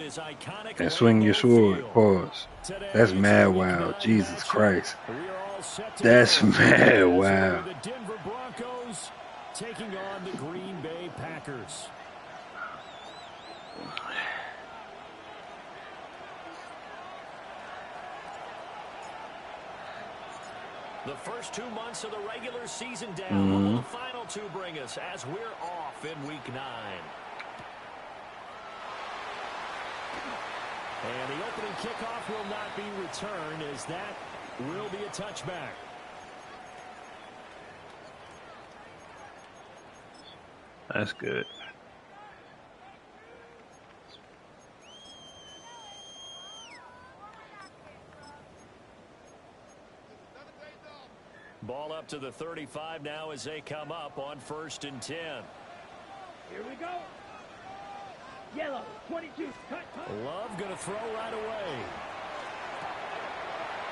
his iconic And swing your Lambeau sword. Field. Pause. Today, That's it's a mad Week wild. 9 Jesus matchup. Christ. We are all set to That's go. mad As wild. the Denver Broncos taking on the Green Bay Packers. The first 2 months of the regular season down. What will the final 2 bring us as we're off in Week 9? And the opening kickoff will not be returned, as that will be a touchback. That's good. Ball up to the 35 now as they come up on 1st and 10. Here we go. Yellow, 22. Cut. Love going to throw right away.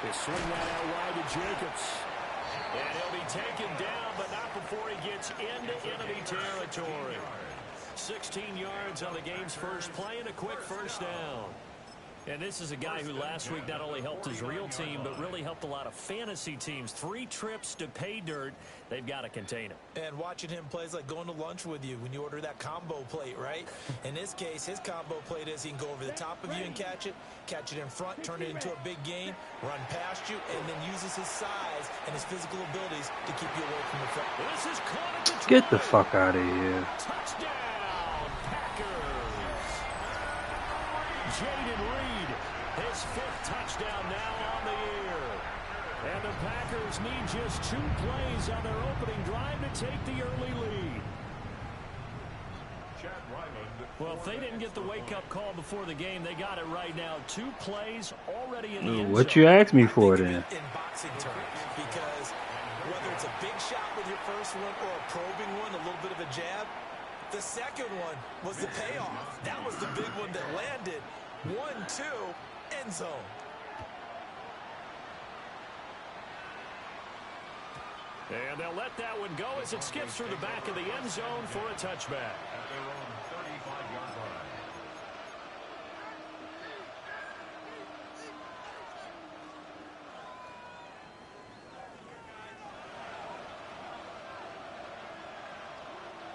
They swing that out wide to Jacobs. And he'll be taken down, but not before he gets into enemy territory. 16 yards on the game's first play and a quick first down. And this is a guy who last week not only helped his real team, but really helped a lot of fantasy teams. 3 trips to pay dirt. They've got to contain him. And watching him plays like going to lunch with you when you order that combo plate, right? In this case, his combo plate is he can go over the top of you and catch it in front, turn it into a big gain, run past you, and then uses his size and his physical abilities to keep you away from the front. This is caught at the Get the fuck out of here. Touchdown, Packers. Jaden Reed, his 5th touchdown now on the year. And the Packers need just 2 plays on their opening drive to take the early lead. Well, if they didn't get the wake-up call before the game, they got it right now. 2 plays already in the end What zone. you asked me for then? In boxing terms, because whether it's a big shot with your first one or a probing one, a little bit of a jab, the second one was the payoff. That was the big one that landed. 1-2, end zone. And they'll let that one go as it skips through the back of the end zone for a touchback.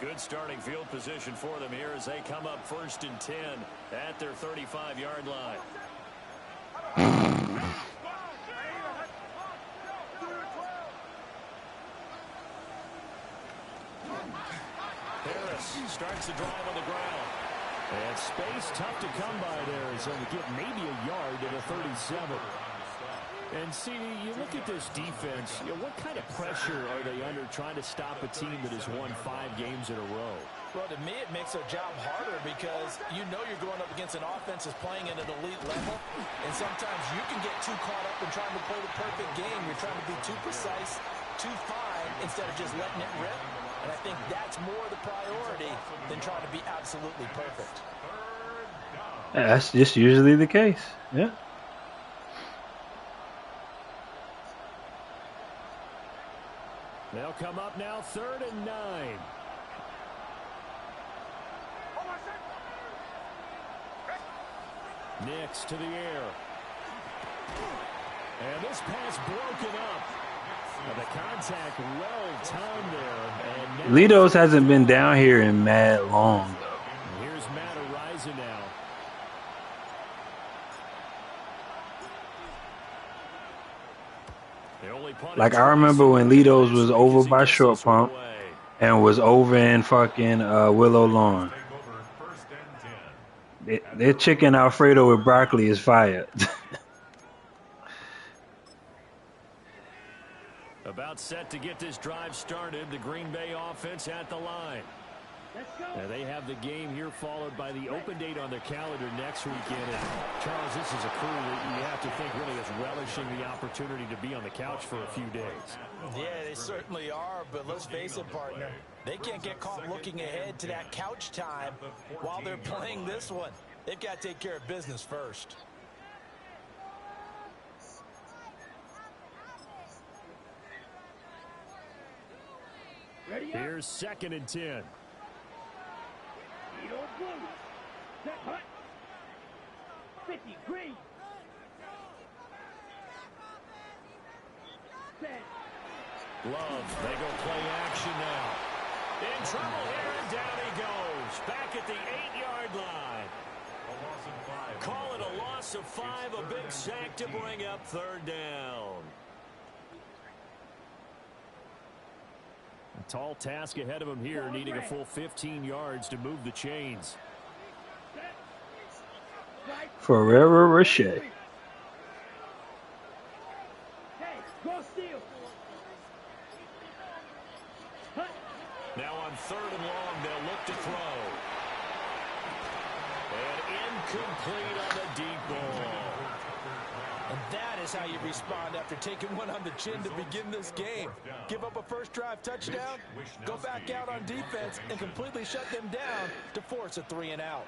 Good starting field position for them here as they come up 1st and 10 at their 35-yard line. Harris starts the drive on the ground. And space tough to come by there as they get maybe a yard to the 37. And see, you look at this defense, what kind of pressure are they under trying to stop a team that has won 5 games in a row? Well, to me, it makes their job harder because you know you're going up against an offense that's playing at an elite level, and sometimes you can get too caught up in trying to play the perfect game. You're trying to be too precise, too fine, instead of just letting it rip. And I think that's more the priority than trying to be absolutely perfect. That's just usually the case. Yeah. They'll come up now 3rd and 9. Nix to the air. And this pass broken up. And the contact well timed there. And Litos hasn't been down here in mad long, though. Here's Matt Araiza now. Like, I remember when Litos was over by Short Pump and was over in fucking Willow Lawn. Their chicken Alfredo with broccoli is fire. About set to get this drive started. The Green Bay offense at the line. Now they have the game here followed by the open date on their calendar next weekend. And Charles, this is a crew that you have to think really is relishing the opportunity to be on the couch for a few days. Yeah, they certainly are, but let's face it, partner. They can't get caught looking ahead to that couch time while they're playing this one. They've got to take care of business first. Here's 2nd and 10. 50, green. 10. Love, they go play action now. In trouble here, and down he goes. Back at the 8-yard line. Call it a loss of 5, a big sack to bring up third down. A tall task ahead of him here, needing a full 15 yards to move the chains. Ferrero Rocher. Hey, go steal. Now on 3rd and long, they'll look to throw. And incomplete on the deep ball. And that is how you respond after taking one on the chin to begin this game. Give up a first drive touchdown, go back out on defense, and completely shut them down to force a 3-and-out.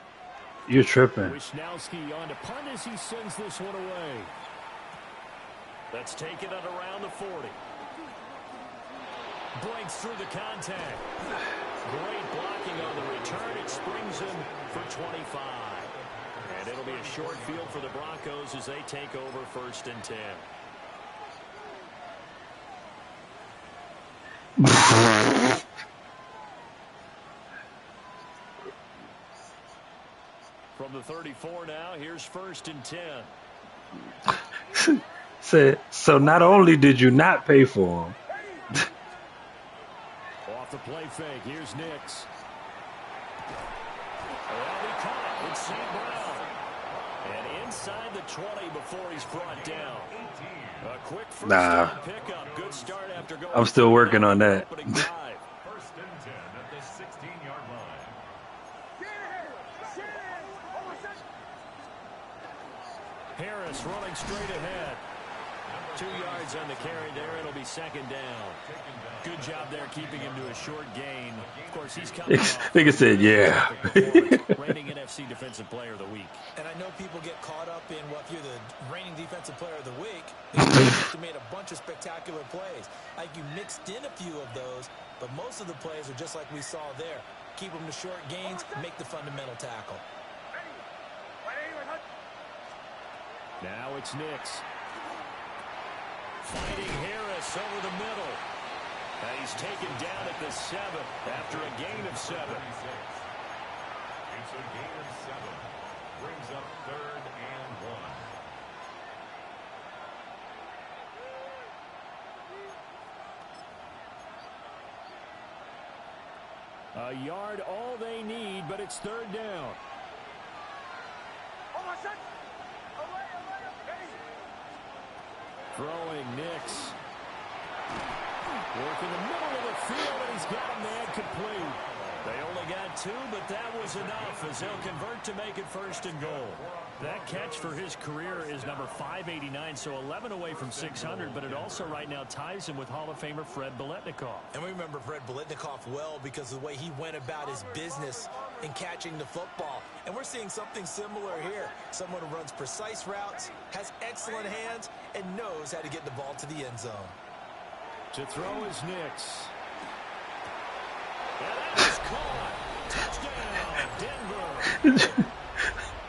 You're tripping. Wisnowski on to punt as he sends this one away. Let's take it at around the 40. Breaks through the contact. Great blocking on the return. It springs him for 25. And it'll be a short field for the Broncos as they take over 1st and 10. From the 34 now, here's 1st and 10. So not only did you not pay for him. Off the play fake, here's Nix. Well, he caught it with St. Brown. And inside the 20 before he's brought down. A quick first down pickup. Good start after going. I'm still working on that. 1st and 10 at the 16-yard line. Harris running straight ahead. 2 yards on the carry there. It'll be 2nd down. Good job there keeping him to a short gain. Of course, he's coming off. Nigga said, yeah. Reigning NFC Defensive Player of the Week. And I know people get caught up in, well, if you're the reigning Defensive Player of the Week, you made a bunch of spectacular plays. Like you mixed in a few of those, but most of the plays are just like we saw there. Keep them to short gains, make the fundamental tackle. Now it's Nix. Fighting Harris over the middle. And he's taken down at the 7 after a gain of 7. It's a gain of 7. Brings up 3rd and 1. A yard all they need, but it's 3rd down. Throwing Nix. Working the middle of the field, and he's got him there complete. They only got 2, but that was enough as they'll convert to make it 1st and goal. That catch for his career is number 589, so 11 away from 600, but it also right now ties him with Hall of Famer Fred Biletnikoff. And we remember Fred Biletnikoff well because of the way he went about his business in catching the football. And we're seeing something similar here. Someone who runs precise routes, has excellent hands, and knows how to get the ball to the end zone. To throw is Nix. And that was caught. Touchdown, Denver.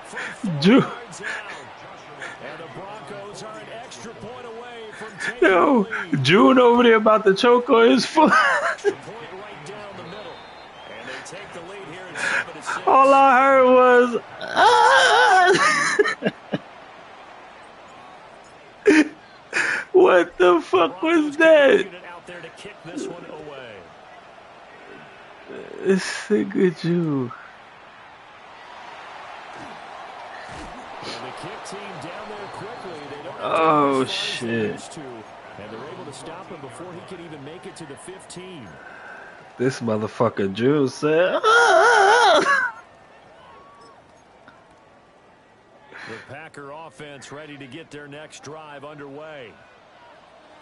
From 4 yards out. And the Broncos are an extra point away from taking Yo, the lead. June over there about to choke on his foot. Point right down the middle. And they take the lead here at 7-6. All I heard was, ah! What the fuck was that? Out there to kick this one away. Nigga Jew. And the kick team down there quickly. They don't Oh, as far as they shit. used to. And they're able to stop him before he can even make it to the 15. This motherfucker Jew said, ah! The Packer offense ready to get their next drive underway.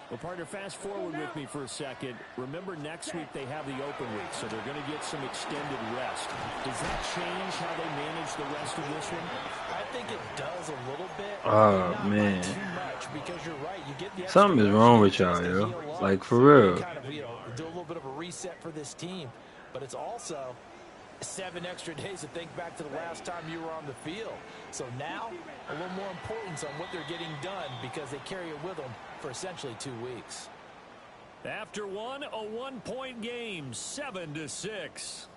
Well, partner, fast forward with me for a second. Remember, next week they have the open week, so they're going to get some extended rest. Does that change how they manage the rest of this one? I think it does a little bit. Oh, not man. too much because you're right. You get the Something is wrong with y'all, yo. Like, for real. Kind of, do a little bit of a reset for this team, but it's also 7 extra days to think back to the last time you were on the field. So now, a little more importance on what they're getting done because they carry it with them for essentially 2 weeks. After one, a 1-point game, 7-6.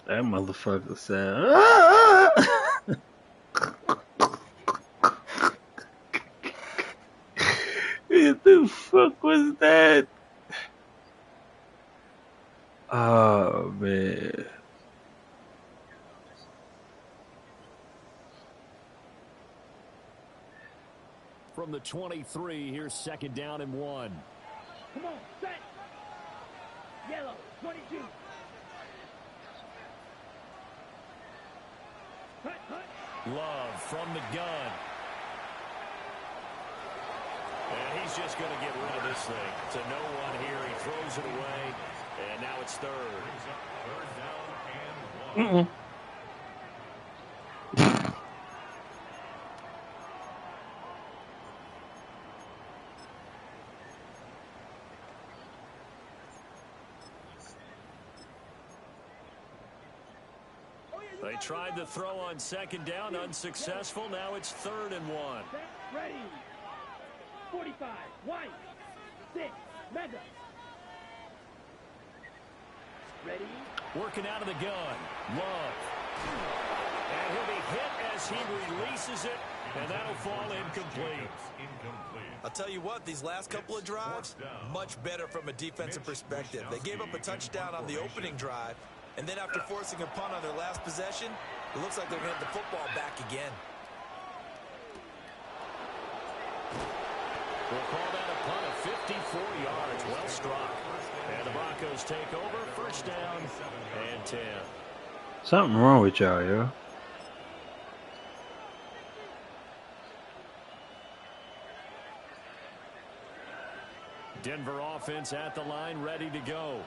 That motherfucker said, "Ah!" What the fuck was that? Oh, man. From the 23, here's 2nd down and 1. Come on, set. Yellow, 22. Cut, cut. Love from the gun. And he's just going to get rid of this thing. To no one here. He throws it away. And now it's 3rd. Third down and 1. They tried the throw on 2nd down, unsuccessful. Now it's 3rd and 1. Set, ready. 45, white. 6, mega. Ready. Working out of the gun. Love. And he'll be hit as he releases it, and that'll fall incomplete. I'll tell you what, these last couple of drives, much better from a defensive perspective. They gave up a touchdown on the opening drive, and then after forcing a punt on their last possession, it looks like they're going to have the football back again. We'll call that a punt of 54 yards. Well struck. And the Broncos take over. 1st down and 10. Something wrong with y'all, yo. Denver offense at the line, ready to go.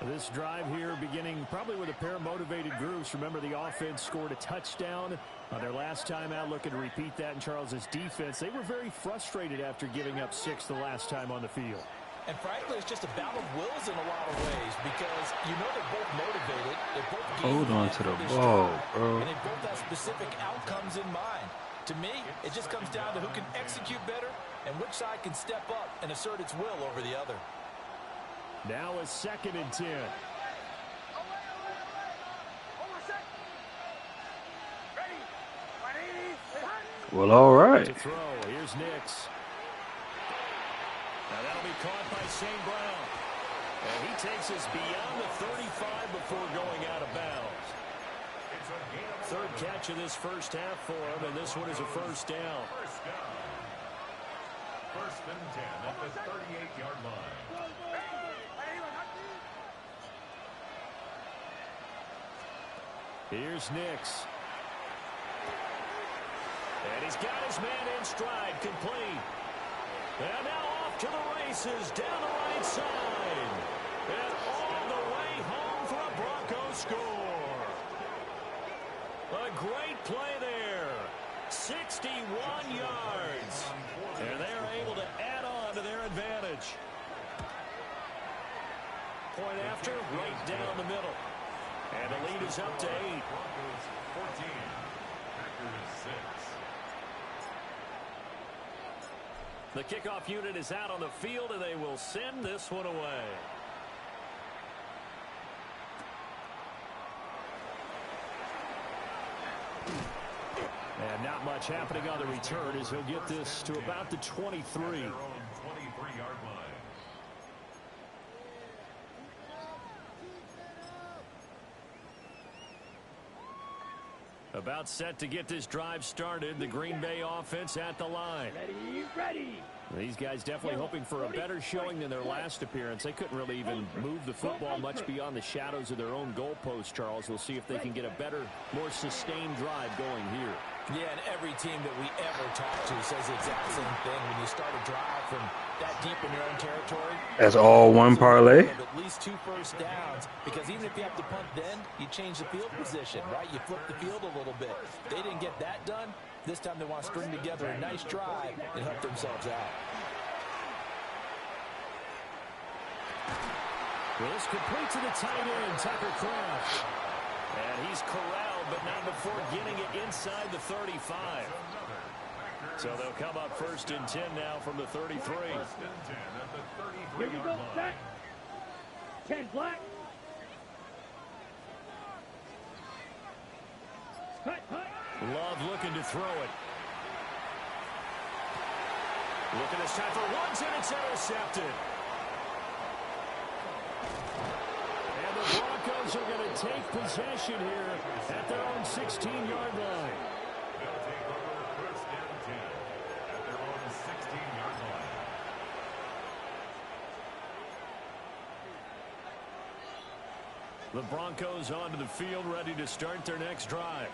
This drive here beginning probably with a pair of motivated groups. Remember, the offense scored a touchdown on their last time out. Looking to repeat that in Charles's defense. They were very frustrated after giving up 6 the last time on the field. And frankly, it's just a battle of wills in a lot of ways because you know they're both motivated. They're both Hold on to the for this ball, drive, bro. and they both have specific outcomes in mind. To me, it just comes down to who can execute better and which side can step up and assert its will over the other. Now a 2nd and 10. Well, all right. To throw. Here's Nix. Now that'll be caught by St. Brown. And he takes us beyond the 35 before going out of bounds. 3rd catch of this first half for him, and this one is a 1st down. 1st and 10 at the 38-yard line. Here's Nix. And he's got his man in stride, complete. And now off to the races, down the right side. And all the way home for a Broncos score. A great play there. 61 yards. And they're able to add on to their advantage. Point after, right down the middle. And the lead is up to 8. Broncos 14, Packers 6. The kickoff unit is out on the field, and they will send this one away. And not much happening on the return as he'll get this to about the 23. Their own 23-yard line. About set to get this drive started. The Green Bay offense at the line. Ready, ready. These guys definitely hoping for a better showing than their last appearance. They couldn't really even move the football much beyond the shadows of their own goalpost, Charles. We'll see if they can get a better, more sustained drive going here. Yeah, and every team that we ever talk to says the exact same thing. When you start a drive from that deep in your own territory, That's all one parlay. at least 2 first downs, because even if you have to punt then, you change the field position, right? You flip the field a little bit. They didn't get that done. This time they want to string together a nice drive and help themselves out. Well, this complete to the tight end, Tucker Kraft. And he's corralled, but not before getting it inside the 35. So they'll come up 1st and 10 now from the 33. Here we go, set. 10 black. Cut. Love looking to throw it. Looking this time for once, and it's intercepted. And the Broncos are going to take possession here at their own 16-yard line. They'll take over 1st and 10 at their own 16-yard line. The Broncos onto the field, ready to start their next drive.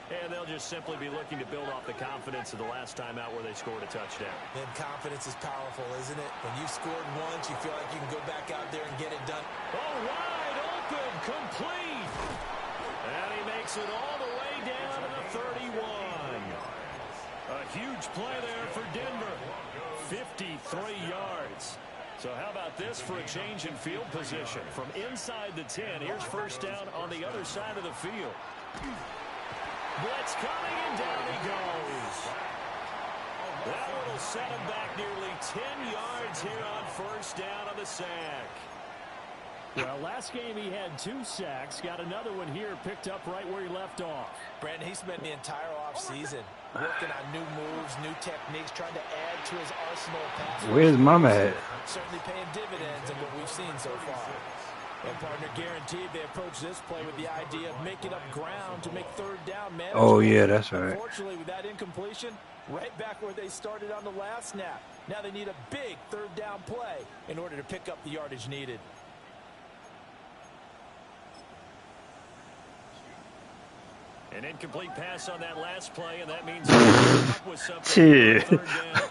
And they'll just simply be looking to build off the confidence of the last time out where they scored a touchdown. And confidence is powerful, isn't it? When you've scored once, you feel like you can go back out there and get it done. Oh, wide open, complete. And he makes it all the way down to the 31. A huge play there for Denver. 53 yards. So how about this for a change in field position? From inside the 10, here's 1st down on the other side of the field. Blitz coming, and down he goes. That one will set him back nearly 10 yards here on 1st down on the sack. Well, last game he had 2 sacks. Got another one here, picked up right where he left off. Brandon, he spent the entire offseason working on new moves, new techniques, trying to add to his arsenal of passes. Where's Mama at? Certainly paying dividends in what we've seen so far. And partner, guaranteed they approach this play with the idea of making up ground to make 3rd down manageable. Oh, yeah, that's right. Unfortunately, with that incompletion, right back where they started on the last snap. Now they need a big 3rd down play in order to pick up the yardage needed. An incomplete pass on that last play, and that means he's up with something. 3rd down.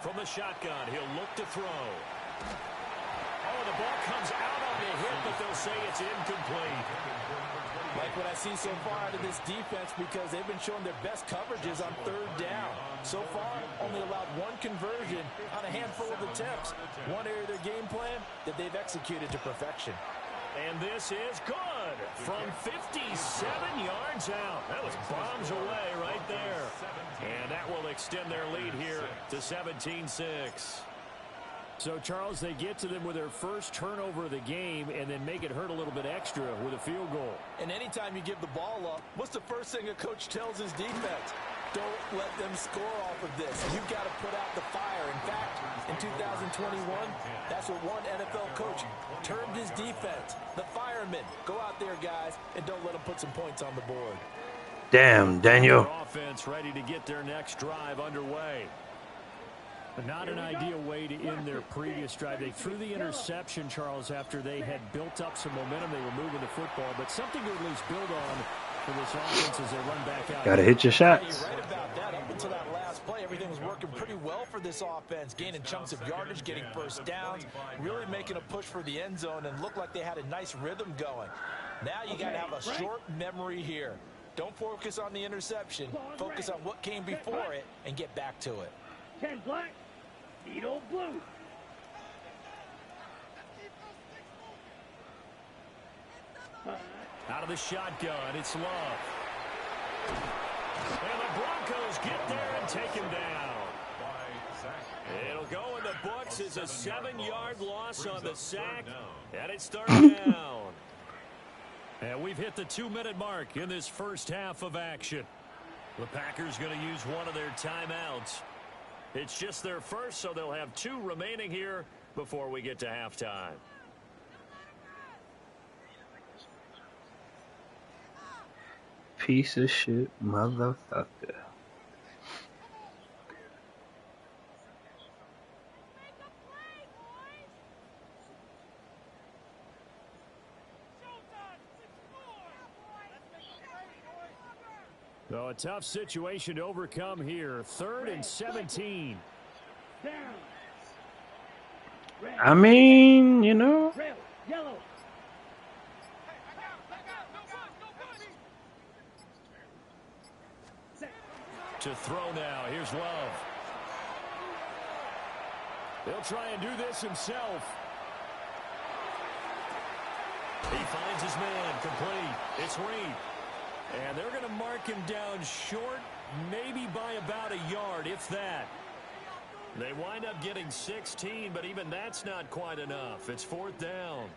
From the shotgun, he'll look to throw. Oh, the ball comes out on the hit, but they'll say it's incomplete. Like what I see so far out of this defense, because they've been showing their best coverages on 3rd down. So far, only allowed 1 conversion on a handful of attempts. One area of their game plan that they've executed to perfection. And this is good from 57 yards out. That was bombs away right there. And that will extend their lead here to 17-6. So, Charles, they get to them with their first turnover of the game and then make it hurt a little bit extra with a field goal. And anytime you give the ball up, what's the first thing a coach tells his defense? Don't let them score off of this. You've got to put out the fire. In fact, in 2021, that's what one NFL coach termed his defense. The firemen. Go out there, guys, and don't let them put some points on the board. Damn, Daniel. Their offense ready to get their next drive underway. But not an ideal way to end their previous drive. They threw the interception, Charles, after they had built up some momentum. They were moving the football, but something to at least build on for this offense as they run back out. Gotta hit your shots. You're right about that. Up until that last play, everything was working pretty well for this offense, gaining chunks of yardage, getting 1st downs, really making a push for the end zone, and looked like they had a nice rhythm going. Now you got to have a short memory here. Don't focus on the interception. Focus on what came before it and get back to it. 10 black. Beetle blue. Out of the shotgun, it's Love. And the Broncos get there and take him down. It'll go in the books as a 7-yard loss on the sack, and it's 3rd down. And we've hit the 2-minute mark in this first half of action. The Packers going to use one of their timeouts. It's just their first, so they'll have 2 remaining here before we get to halftime. Piece of shit, motherfucker. So a tough situation to overcome here. 3rd and 17. Down. Red. I mean, you know. Red. Yellow. To throw now. Here's Love. He'll try and do this himself. He finds his man, complete. It's Reed. And they're going to mark him down short, maybe by about a yard, if that. They wind up getting 16, but even that's not quite enough. It's 4th down.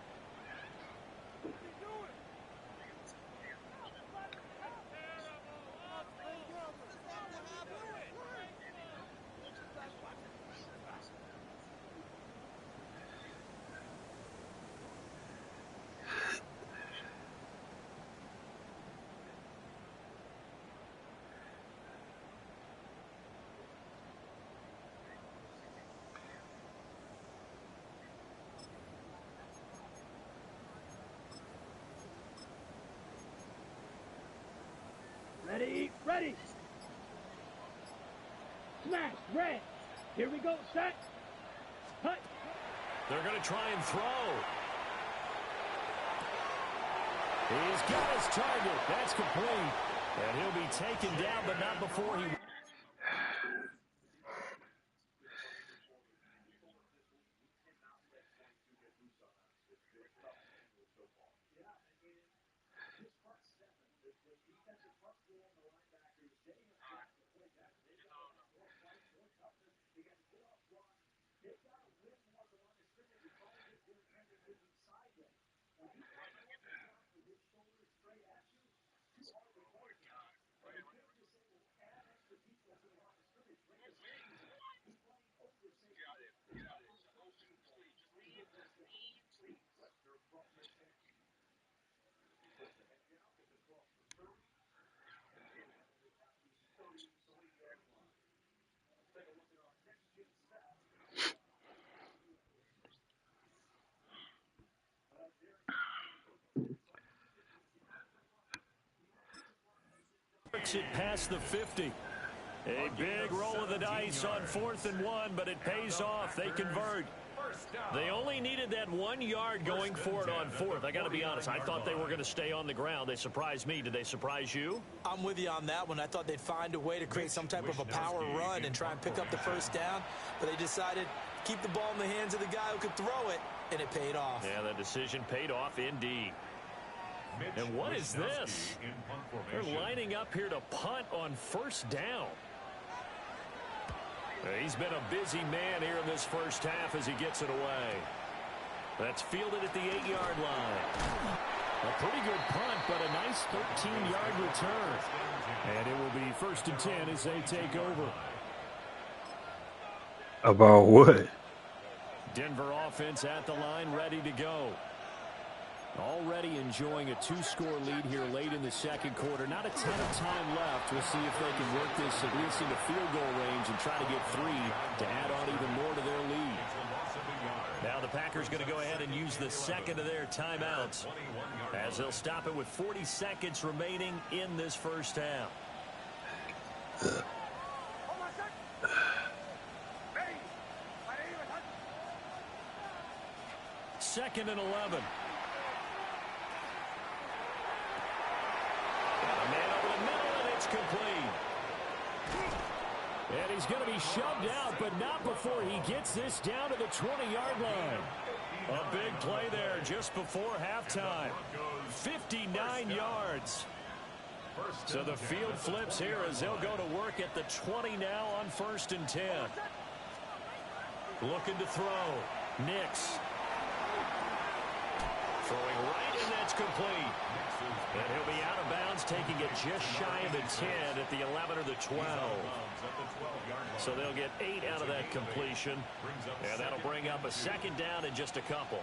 Ready, ready. Smash, red. Here we go, set. Cut. They're going to try and throw. He's got his target. That's complete. And he'll be taken down, but not before he... It past the 50. A big roll of the dice on 4th and 1, but it pays off. They convert. They only needed that 1 yard going for it on 4th. I got to be honest. I thought they were going to stay on the ground. They surprised me. Did they surprise you? I'm with you on that one. I thought they'd find a way to create some type of a power run and try and pick up the 1st down, but they decided to keep the ball in the hands of the guy who could throw it, and it paid off. Yeah, the decision paid off indeed. And what is this? They're lining up here to punt on 1st down. He's been a busy man here in this 1st half as he gets it away. That's fielded at the 8-yard line. A pretty good punt, but a nice 13-yard return. And it will be 1st and 10 as they take over. About what? Denver offense at the line, ready to go. Already enjoying a 2-score lead here late in the 2nd quarter. Not a ton of time left. We'll see if they can work this at least into field goal range and try to get 3 to add on even more to their lead. Now the Packers going to go ahead and use the 2nd of their timeouts as they'll stop it with 40 seconds remaining in this 1st half. 2nd and 11. Complete. And he's going to be shoved out, but not before he gets this down to the 20-yard line. A big play there just before halftime. 59 yards. So the field flips here as they'll go to work at the 20 now on 1st and 10. Looking to throw. Nix. Throwing right, and that's complete. And he'll be out of bounds, taking it just shy of the 10 at the 11 or the 12. So they'll get 8 out of that completion. And that'll bring up a 2nd down in just a couple.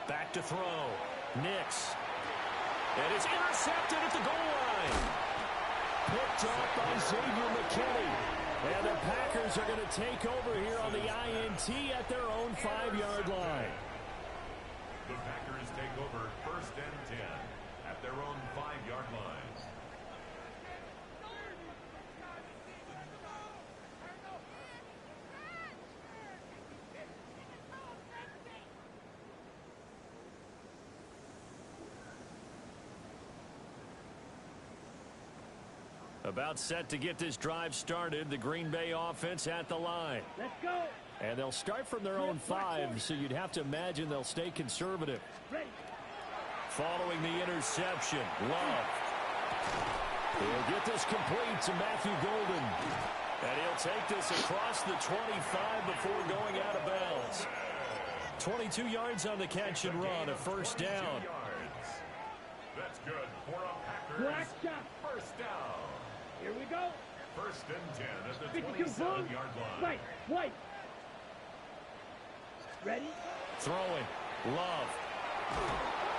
Back to throw. Nix. And it's intercepted at the goal line. Picked up by Xavier McKinney. And the Packers are going to take over here on the INT at their own 5-yard line. The Packers take over 1st and 10 at their own 5-yard line. About set to get this drive started. The Green Bay offense at the line. Let's go. And they'll start from their own 5, so you'd have to imagine they'll stay conservative. Ready. Following the interception, Love. He'll get this complete to Matthew Golden. And he'll take this across the 25 before going out of bounds. 22 yards on the catch and run, a first down. That's good for a Packers Black shot. first down. Here we go. First and 10 at the 52 boom. 27-yard line. Right. White. Ready. Throwing. Love.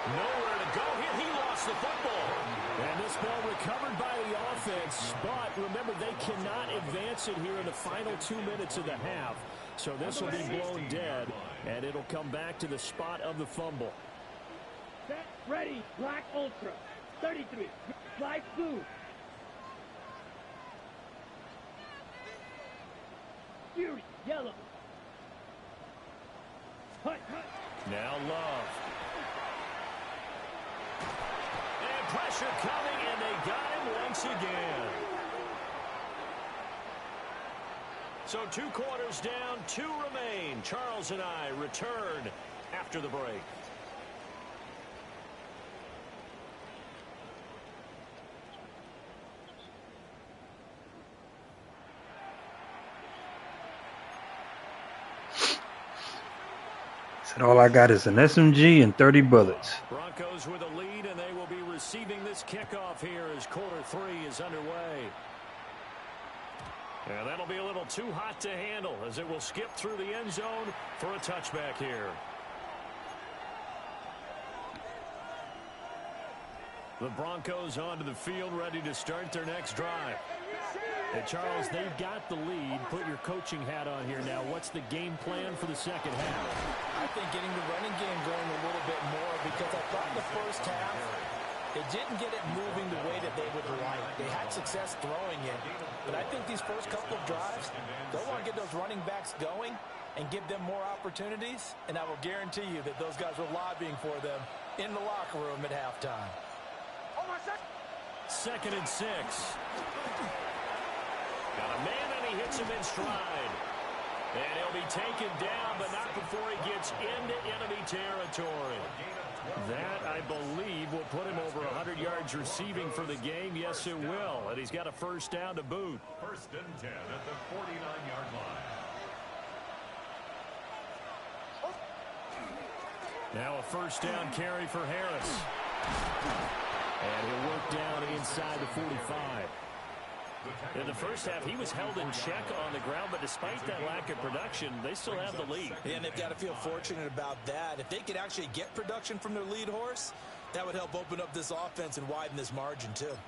Nowhere to go here. He lost the football. And this ball recovered by the offense. But remember, they cannot advance it here in the final 2 minutes of the half. So this will be blown dead, and it'll come back to the spot of the fumble. Set. Ready. Black Ultra. 33. Fly blue. Fury. Yellow. Hut. Now Love. And pressure coming, and they got him once again. So 2 quarters down, 2 remain. Charles and I return after the break. Said all I got is an SMG and 30 bullets. Broncos with a lead, and they will be receiving this kickoff here as quarter 3 is underway. And that'll be a little too hot to handle as it will skip through the end zone for a touchback here. The Broncos onto the field, ready to start their next drive. And Charles, they've got the lead. Put your coaching hat on here now. What's the game plan for the second half? I think getting the running game going a little bit more, because I thought in the first half they didn't get it moving the way that they would like. They had success throwing it, but I think these first couple of drives, they'll want to get those running backs going and give them more opportunities, and I will guarantee you that those guys were lobbying for them in the locker room at halftime. 2nd and 6. Got a man, and he hits him in stride. And he'll be taken down, but not before he gets into enemy territory. That, I believe, will put him over 100 yards receiving for the game. Yes, it will. And he's got a first down to boot. First and 10 at the 49-yard line. Now a first down carry for Harris. And he'll work down inside the 45. In the first half, he was held in check on the ground, but despite that lack of production, they still have the lead. And they've got to feel fortunate about that. If they could actually get production from their lead horse, that would help open up this offense and widen this margin too.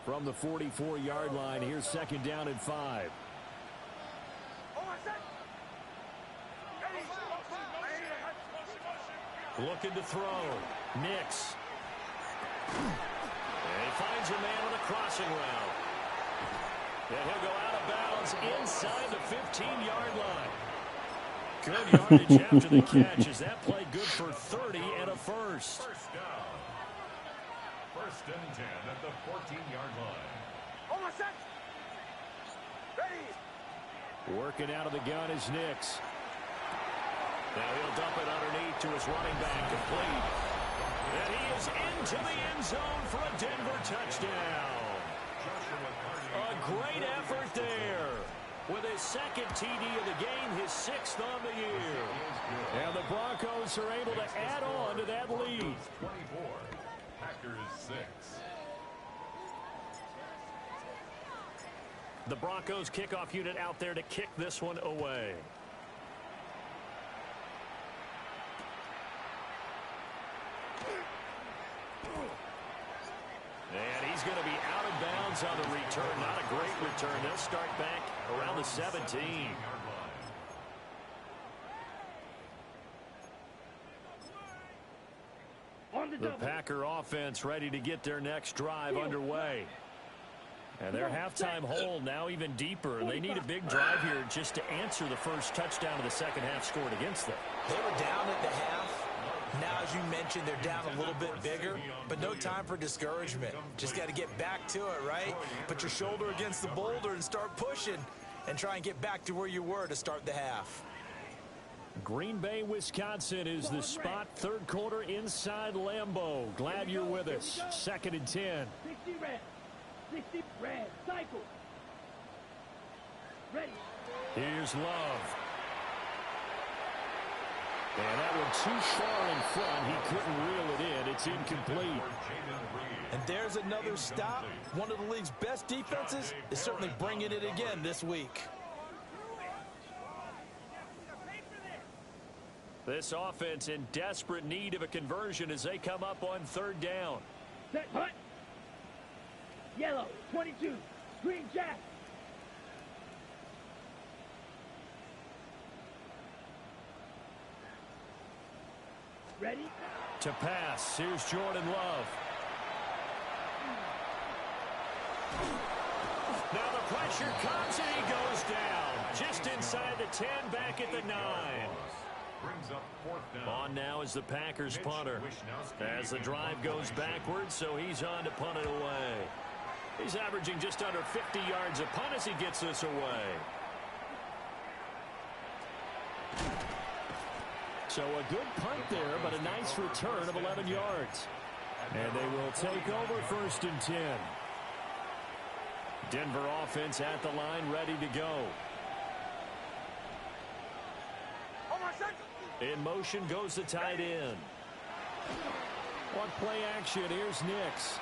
From the 44-yard line, here's 2nd down and 5. Looking to throw. Nix. And he finds a man on a crossing route. And he'll go out of bounds inside the 15-yard line. Good yardage after the catch. Is that play good for 30 and a first? First down. First and 10 at the 14-yard line. Working out of the gun is Nix. Now he'll dump it underneath to his running back, complete. And he is into the end zone for a Denver touchdown. A great effort there. With his 2nd TD of the game, his 6th on the year. And the Broncos are able to add on to that lead. 24, Packers 6. The Broncos kickoff unit out there to kick this one away. And he's going to be out of bounds on the return. Not a great return. They'll start back around the 17. The Packer offense ready to get their next drive underway. And their halftime hole now even deeper, and they need a big drive here just to answer the first touchdown of the second half scored against them. They were down at the half. Now, as you mentioned, they're down a little bit bigger, but no time for discouragement. Just got to get back to it, right? Put your shoulder against the boulder and start pushing and try and get back to where you were to start the half. Green Bay, Wisconsin is the spot. Third quarter inside Lambeau. Glad you're with us. 2nd and 10. 60 red. 60 red. Cycle. Ready. Here's Love. And that one too far in front. He couldn't reel it in. It's incomplete. And there's another stop. One of the league's best defenses is certainly bringing it again this week. This offense in desperate need of a conversion as they come up on 3rd down. Set. Hut. Yellow. 22. Green Jack. Ready? To pass. Here's Jordan Love. Now the pressure comes and he goes down. Just inside the 10, back at the 9. Brings up 4th down. On now is the Packers punter. As the drive goes backwards, so he's on to punt it away. He's averaging just under 50 yards a punt as he gets this away. So a good punt there, but a nice return of 11 yards. And they will take over 1st and 10. Denver offense at the line, ready to go. In motion goes the tight end. On play action, here's Nix.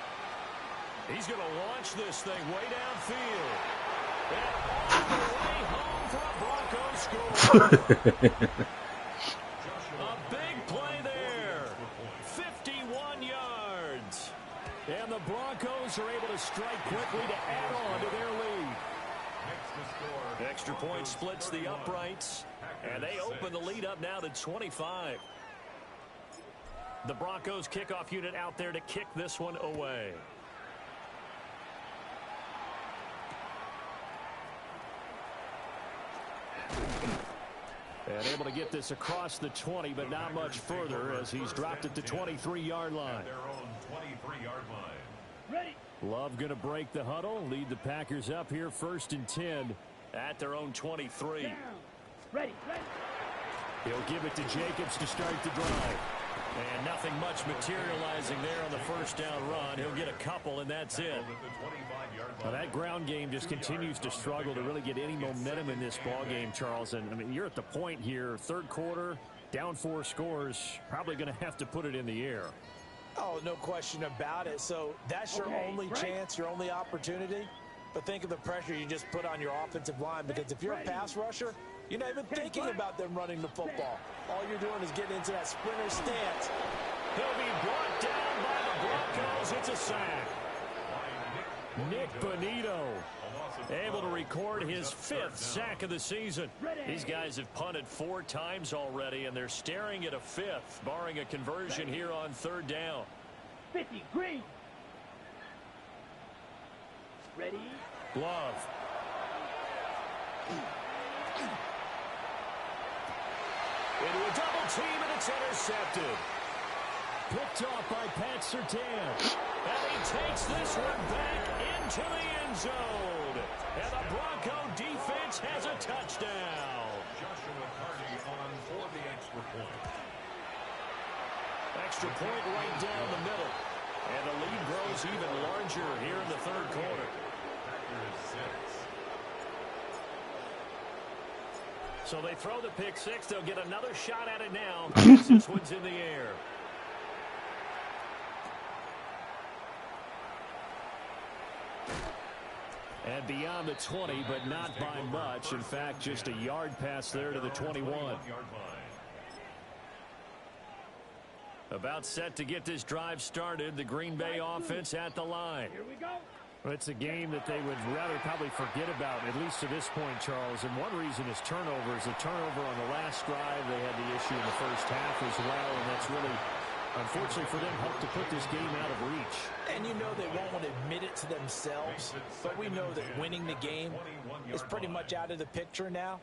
He's going to launch this thing way downfield. And all the way home for a Broncos score. A big play there. 51 yards. And the Broncos are able to strike quickly to add on to their lead. Extra point splits the uprights. And they open the lead up now to 25. The Broncos kickoff unit out there to kick this one away. And able to get this across the 20, but not much further as he's dropped it to 23-yard line. Their own 23-yard line. Ready. Love going to break the huddle, lead the Packers up here 1st and 10 at their own 23. Down. Ready. He'll give it to Jacobs to start the drive. And nothing much materializing there on the 1st down run. He'll get a couple, and that's it. Now that ground game just continues to struggle to really get any momentum in this ball game, Charles. And I mean, you're at the point here, 3rd quarter, down 4 scores, probably going to have to put it in the air. Oh, no question about it. So that's your only chance, your only opportunity. But think of the pressure you just put on your offensive line, because if you're a pass rusher, you're not even thinking about them running the football. All you're doing is getting into that sprinter stance. He'll be brought down by the Broncos. It's a sack. Nick Bonito able to record his 5th sack of the season. These guys have punted 4 times already, and they're staring at a 5th, barring a conversion here on 3rd down. 50. Green. Ready. Love. Into a double team, and it's intercepted. Picked off by Pat Surtain. And he takes this one back into the end zone. And the Bronco defense has a touchdown. Joshua Carty on for the extra point. Extra point right down the middle. And the lead grows even larger here in the 3rd quarter. Packers 6. So they throw the pick 6. They'll get another shot at it now. This one's in the air. And beyond the 20, but not by much. In fact, just a yard pass there to the 21. About set to get this drive started. The Green Bay offense at the line. Here we go. Well, it's a game that they would rather probably forget about, at least to this point, Charles. And one reason is turnovers. A turnover on the last drive. They had the issue in the first half as well, and that's really unfortunately for them, helped to put this game out of reach. And you know they won't admit it to themselves, but we know that winning the game is pretty much out of the picture now.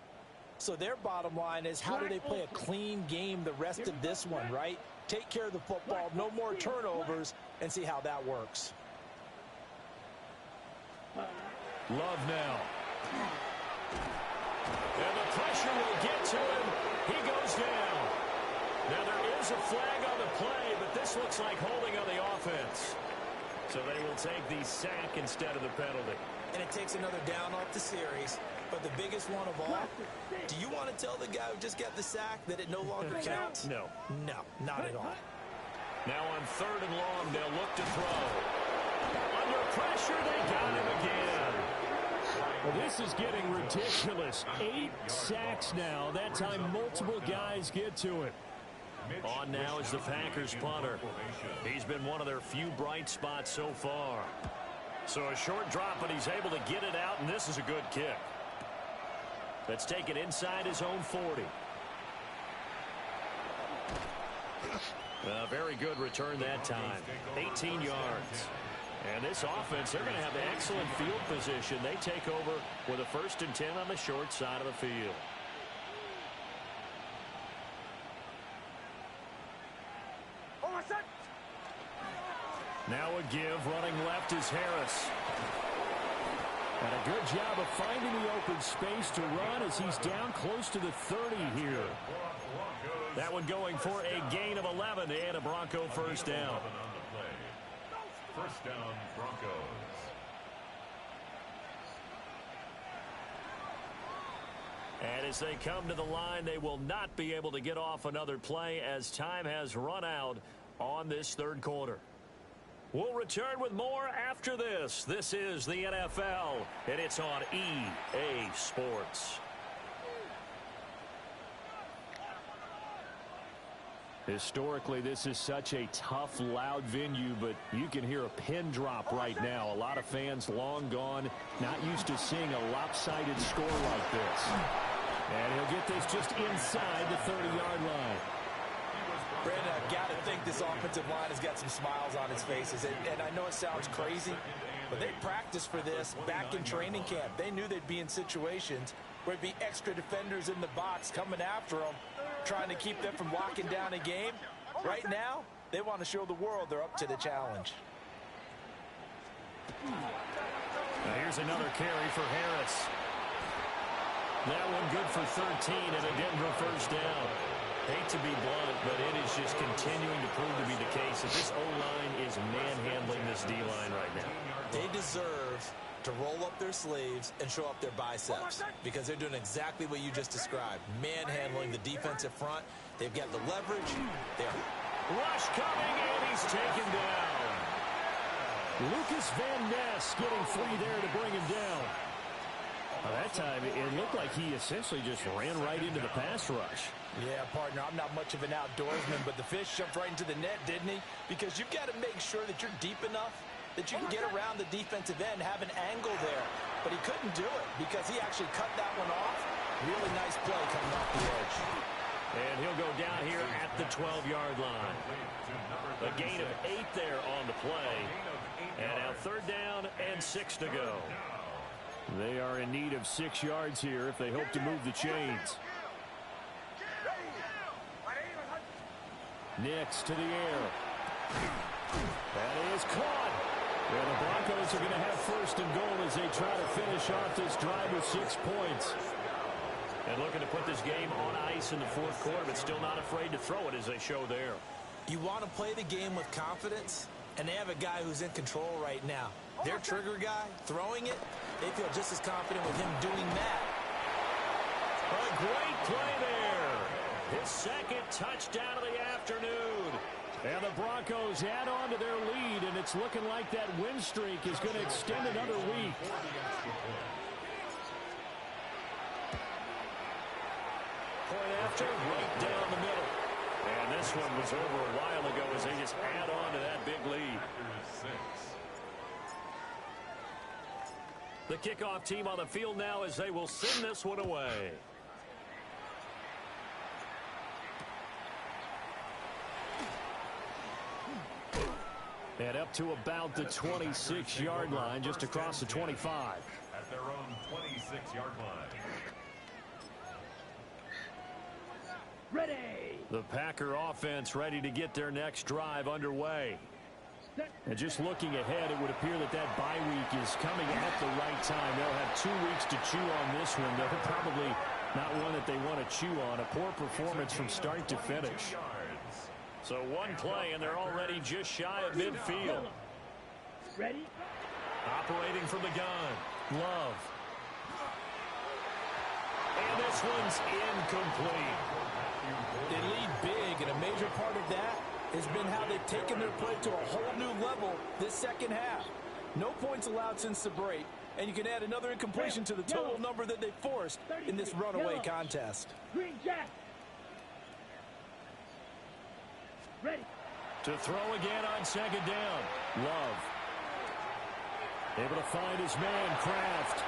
So their bottom line is, how do they play a clean game the rest of this one, right? Take care of the football, no more turnovers, and see how that works. Love now. And the pressure will get to him. He goes down. Now there is a flag on the play, but this looks like holding on the offense. So they will take the sack instead of the penalty. And it takes another down off the series. But the biggest one of all, do you want to tell the guy who just got the sack that it no longer counts? No. No, not at all. Now on 3rd and long, they'll look to throw. Under pressure, they got him again. Well, this is getting ridiculous. 8 sacks now. That time, multiple guys get to it. On now is the Packers punter. He's been one of their few bright spots so far. So a short drop, but he's able to get it out, and this is a good kick. Let's take it inside his own 40. A very good return that time. 18 yards. And this offense, they're going to have excellent field position. They take over with a 1st and 10 on the short side of the field. Now a give. Running left is Harris. And a good job of finding the open space to run as he's down close to the 30 here. That one going for a gain of 11 and a Bronco first down. First down, Broncos. And as they come to the line, they will not be able to get off another play as time has run out on this 3rd quarter. We'll return with more after this. This is the NFL, and it's on EA Sports. Historically, this is such a tough, loud venue, but you can hear a pin drop right now. A lot of fans long gone, not used to seeing a lopsided score like this. And he'll get this just inside the 30-yard line. Brandon, I've got to think this offensive line has got some smiles on its faces. And I know it sounds crazy, but they practiced for this back in training camp. They knew they'd be in situations where there'd be extra defenders in the box coming after them, trying to keep them from locking down a game. Right now, they want to show the world they're up to the challenge. Now here's another carry for Harris. That one good for 13 and a Denver first down. Hate to be blunt, but it is just continuing to prove to be the case that this O-line is manhandling this D-line right now. They deserve to roll up their sleeves and show up their biceps because they're doing exactly what you just described, manhandling the defensive front. They've got the leverage. They're rush coming, and he's taken down. Lucas Van Ness getting free there to bring him down. That time, it looked like he essentially just ran right into the pass rush. Yeah, partner, I'm not much of an outdoorsman, but the fish jumped right into the net, didn't he? Because you've got to make sure that you're deep enough that you can get around the defensive end, have an angle there. But he couldn't do it because he actually cut that one off. Really nice play coming off the edge. And he'll go down here at the 12-yard line. A gain of 8 there on the play. And now 3rd down and 6 to go. They are in need of 6 yards here if they hope to move the chains. Nix to the air. That is caught. And the Broncos are going to have 1st and goal as they try to finish off this drive with 6 points. And looking to put this game on ice in the 4th quarter, but still not afraid to throw it as they show there. You want to play the game with confidence, and they have a guy who's in control right now. Their trigger guy, throwing it, they feel just as confident with him doing that. A great play there. His 2nd touchdown of the afternoon. And the Broncos add on to their lead, and it's looking like that win streak is going to extend another week. Point after, right down the middle. And this one was over a while ago as they just add on to that big lead. The kickoff team on the field now as they will send this one away. And up to about the 26-yard line, just across the 25. At their own 26-yard line. Ready. The Packer offense ready to get their next drive underway. And just looking ahead, it would appear that that bye week is coming at the right time. They'll have 2 weeks to chew on this one. They're probably not one that they want to chew on. A poor performance from start to finish. So one play, and they're already just shy of midfield. Ready. Operating from the gun. Love. And this one's incomplete. They lead big, and a major part of that has been how they've taken their play to a whole new level this second half. No points allowed since the break, and you can add another incompletion to the total number that they forced in this runaway contest. Green Jack. Ready. To throw again on second down. Love. Able to find his man, Kraft.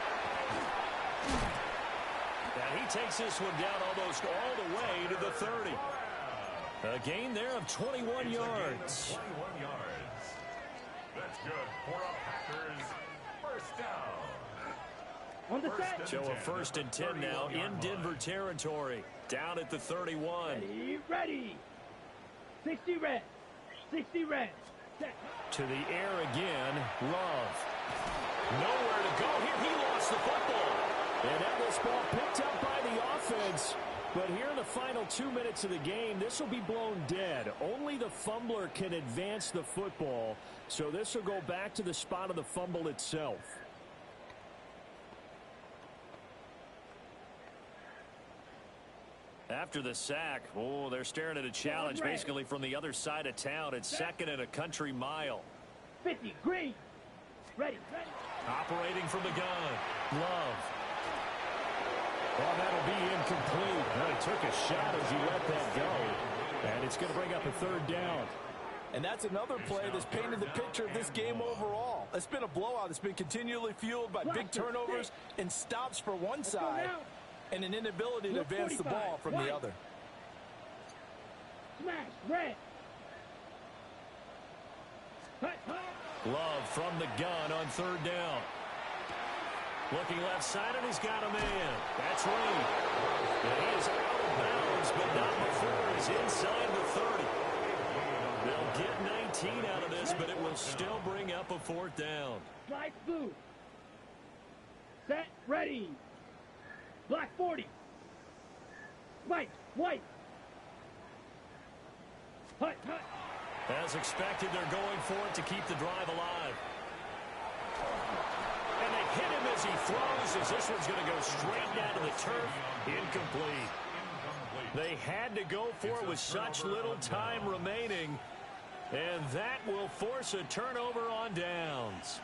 And he takes this one down almost all the way to the 30. A gain there of 21 yards. 21 yards. That's good for a Packers first down. On the set. So a 1st and 10 now in Denver territory. Down at the 31. Ready. 60 red. 60 red. Set. To the air again. Love. Nowhere to go here. He lost the football. And now this ball picked up by the offense. But here in the final 2 minutes of the game, this will be blown dead. Only the fumbler can advance the football. So this will go back to the spot of the fumble itself. After the sack, oh, they're staring at a challenge basically from the other side of town. It's 2nd and a country mile. 50 green. Ready. Ready. Operating from the gun. Love. Well, that'll be incomplete. Well, he took a shot as he let that go. And it's going to bring up a 3rd down. And that's another play that's painted the picture of this game overall. It's been a blowout. It's been continually fueled by big turnovers and stops for one side and an inability to advance the ball from the other. Smash. Red. Love from the gun on 3rd down. Looking left side, and he's got a man. That's Reed. And he is out of bounds, but not before he's inside the 30. They'll get 19 out of this, but it will still bring up a 4th down. Slide blue. Set. Ready. Black 40. White. White. Hut. Hut. As expected, they're going for it to keep the drive alive. And they hit him as he throws, as this one's going to go straight down to the turf. Incomplete. They had to go for it with such little time remaining. And that will force a turnover on downs.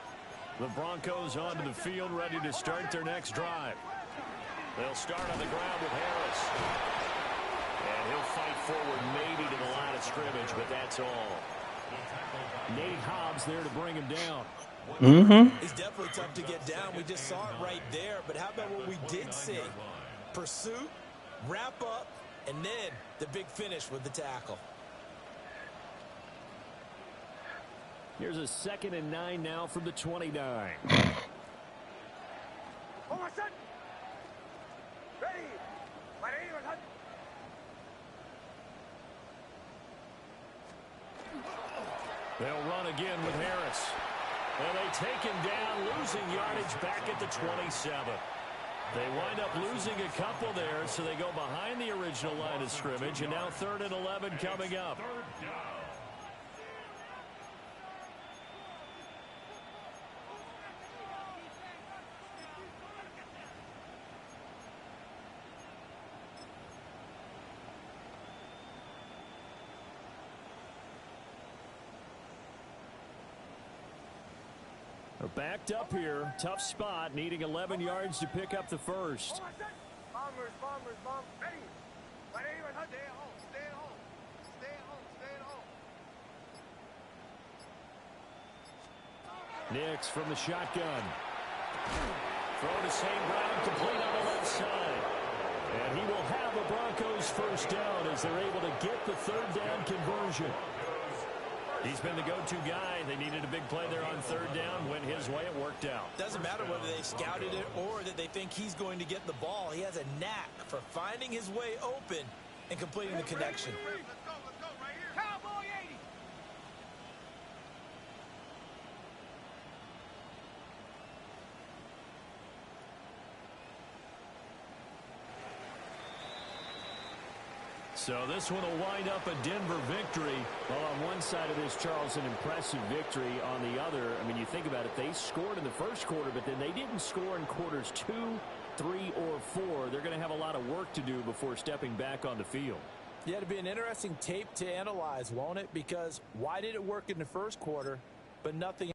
The Broncos onto the field, ready to start their next drive. They'll start on the ground with Harris. And he'll fight forward maybe to the line of scrimmage, but that's all. Nate Hobbs there to bring him down. It's definitely tough to get down. We just saw it right there. But how about what we did see? Pursuit, wrap up, and then the big finish with the tackle. Here's a 2nd and 9 now from the 29. Oh, my son. Ready. They'll run again with Harris. And they take him down, losing yardage back at the 27. They wind up losing a couple there, so they go behind the original line of scrimmage, and now 3rd and 11 coming up. They're backed up here. Tough spot, needing 11 yards to pick up the first. Bombers, bomb. Ready. Stay at home. Nix from the shotgun. Throw to St. Brown, complete on the left side. And he will have a Broncos first down as they're able to get the 3rd down conversion. He's been the go-to guy. They needed a big play there on third down. Went his way. It worked out. Doesn't matter whether they scouted it or that they think he's going to get the ball. He has a knack for finding his way open and completing the connection. Cowboy 80. So this one will wind up a Denver victory. Well, on one side of this, Charles, an impressive victory. On the other, I mean, you think about it, they scored in the first quarter, but then they didn't score in quarters 2, 3, or 4. They're going to have a lot of work to do before stepping back on the field. Yeah, it'll be an interesting tape to analyze, won't it? Because why did it work in the first quarter, but nothing